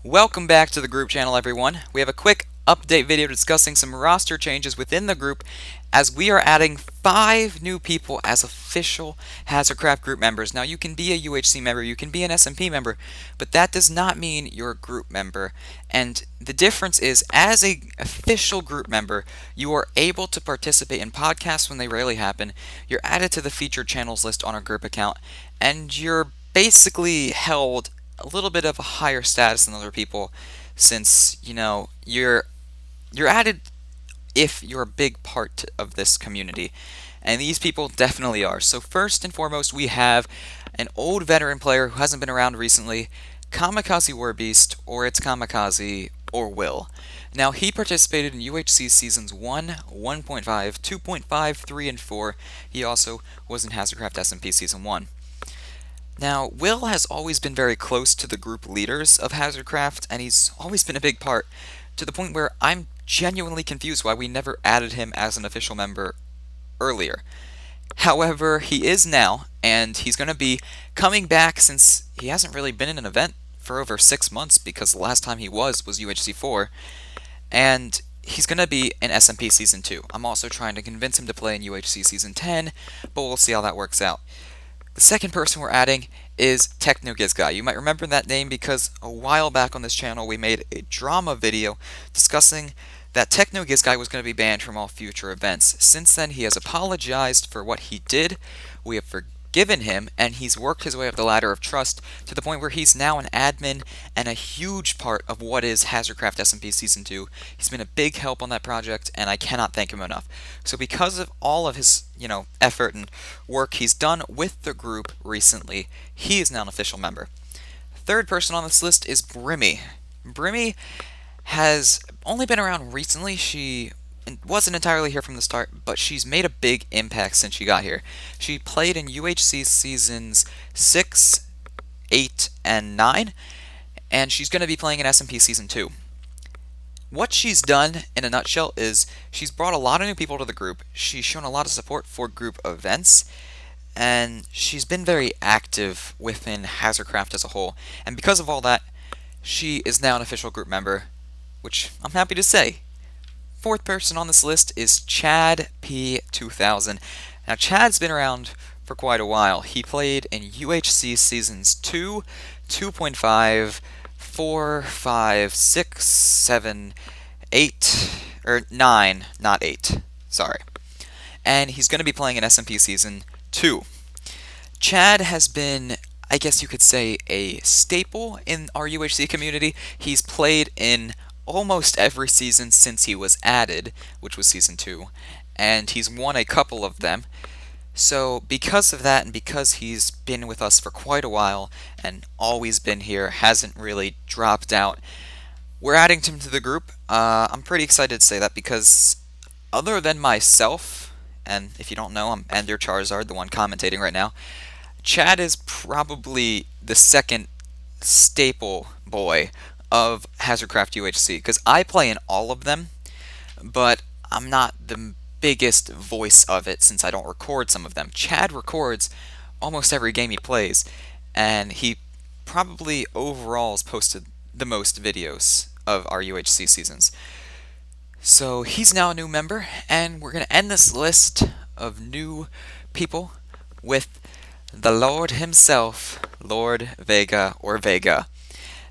Welcome back to the group channel, everyone. We have a quick update video discussing some roster changes within the group as we are adding 5 new people as official HazardCraft group members. Now, you can be a UHC member, you can be an SMP member, but that does not mean you're a group member. And the difference is, as a official group member, you are able to participate in podcasts when they rarely happen. You're added to the featured channels list on our group account, and you're basically held a little bit of a higher status than other people, since you're added if you're a big part of this community, and these people definitely are. So first and foremost, we have an old veteran player who hasn't been around recently, Kamikaze Warbeast, or it's Kamikaze, or Will. Now, he participated in UHC Seasons 1, 1.5, 2.5, 3, and 4. He also was in HazardCraft SMP Season 1. Now, Will has always been very close to the group leaders of HazardCraft, and he's always been a big part, to the point where I'm genuinely confused why we never added him as an official member earlier. However, he is now, and he's going to be coming back since he hasn't really been in an event for over 6 months, because the last time he was UHC 4, and he's going to be in SMP Season 2. I'm also trying to convince him to play in UHC Season 10, but we'll see how that works out. The second person we're adding is TechnoGizGuy. You might remember that name because a while back on this channel we made a drama video discussing that TechnoGizGuy was going to be banned from all future events. Since then, he has apologized for what he did. We have forgiven him, and he's worked his way up the ladder of trust to the point where he's now an admin and a huge part of what is HazardCraft SMP Season 2. He's been a big help on that project, and I cannot thank him enough. So because of all of his, effort and work he's done with the group recently, he is now an official member. Third person on this list is Brimmy. Brimmy has only been around recently. She wasn't entirely here from the start, but she's made a big impact since she got here. She played in UHC Seasons 6, 8, and 9, and she's going to be playing in SMP Season 2. What she's done, in a nutshell, is she's brought a lot of new people to the group, she's shown a lot of support for group events, and she's been very active within HazardCraft as a whole, and because of all that, she is now an official group member, which I'm happy to say. Fourth person on this list is Chad P2000. Now, Chad's been around for quite a while. He played in UHC Seasons 2, 2.5, 4, 5, 6, 7, 8, or 9, not 8, sorry. And he's going to be playing in SMP Season 2. Chad has been, I guess you could say, a staple in our UHC community. He's played in almost every season since he was added, which was Season 2, and he's won a couple of them. So because of that, and because he's been with us for quite a while, and always been here, hasn't really dropped out, we're adding him to the group. I'm pretty excited to say that, because other than myself, and if you don't know, I'm Ender Charizard, the one commentating right now, Chad is probably the second staple boy of HazardCraft UHC, because I play in all of them, but I'm not the biggest voice of it since I don't record some of them. Chad records almost every game he plays, and he probably overall has posted the most videos of our UHC seasons. So he's now a new member, and we're going to end this list of new people with the Lord himself, Lord Vega, or Vega.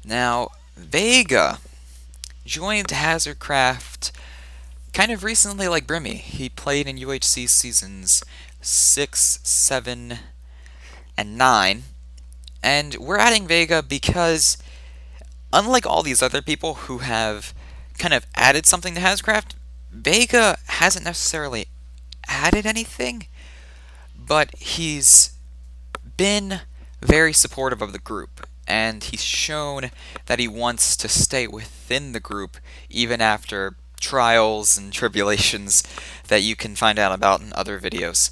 Now, Vega joined HazardCraft kind of recently, like Brimmy. He played in UHC Seasons 6, 7, and 9. And we're adding Vega because, unlike all these other people who have kind of added something to HazardCraft, Vega hasn't necessarily added anything, but he's been very supportive of the group, and he's shown that he wants to stay within the group even after trials and tribulations that you can find out about in other videos.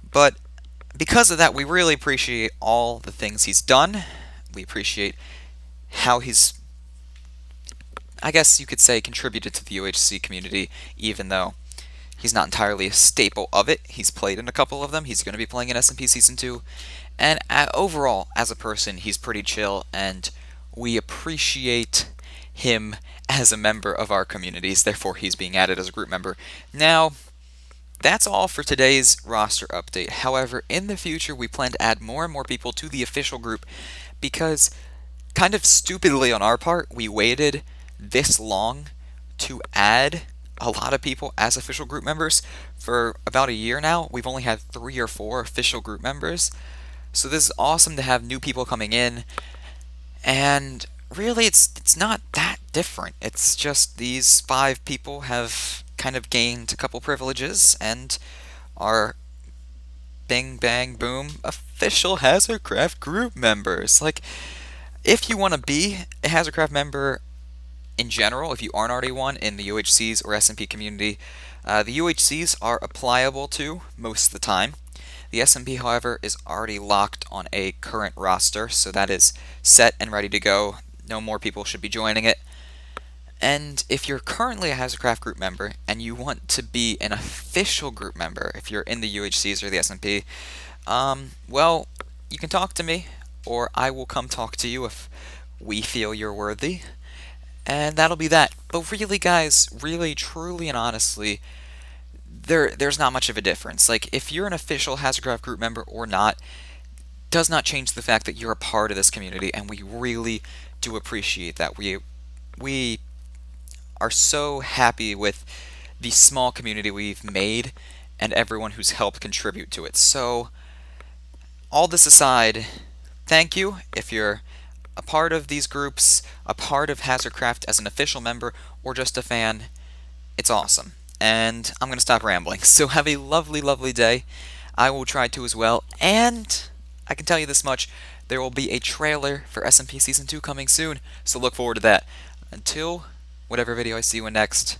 But because of that, we really appreciate all the things he's done. We appreciate how he's, I guess you could say, contributed to the UHC community, even though he's not entirely a staple of it. He's played in a couple of them. He's going to be playing in SMP Season 2. And overall, as a person, he's pretty chill, and we appreciate him as a member of our communities, therefore he's being added as a group member. Now, that's all for today's roster update. However, in the future, we plan to add more and more people to the official group because, kind of stupidly on our part, we waited this long to add a lot of people as official group members. For about a year now, we've only had 3 or 4 official group members. So this is awesome to have new people coming in. And really, it's not that different. It's just these 5 people have kind of gained a couple privileges and are bing bang boom official HazardCraft group members. Like, if you want to be a HazardCraft member in general, if you aren't already one in the UHCs or SMP community, the UHCs are applicable to most of the time. The SMP, however, is already locked on a current roster, so that is set and ready to go. No more people should be joining it. And if you're currently a HazardCraft group member and you want to be an official group member, if you're in the UHCs or the SMP, well, you can talk to me, or I will come talk to you if we feel you're worthy. And that'll be that. But really, guys, really, truly, and honestly, there's not much of a difference. Like, if you're an official HazardCraft group member or not, does not change the fact that you're a part of this community, and we really do appreciate that. We are so happy with the small community we've made and everyone who's helped contribute to it. So, all this aside, thank you if you're a part of these groups, a part of HazardCraft as an official member, or just a fan. It's awesome. And I'm going to stop rambling. So have a lovely, lovely day. I will try to as well. And I can tell you this much, there will be a trailer for SMP Season 2 coming soon, so look forward to that. Until whatever video I see you in next,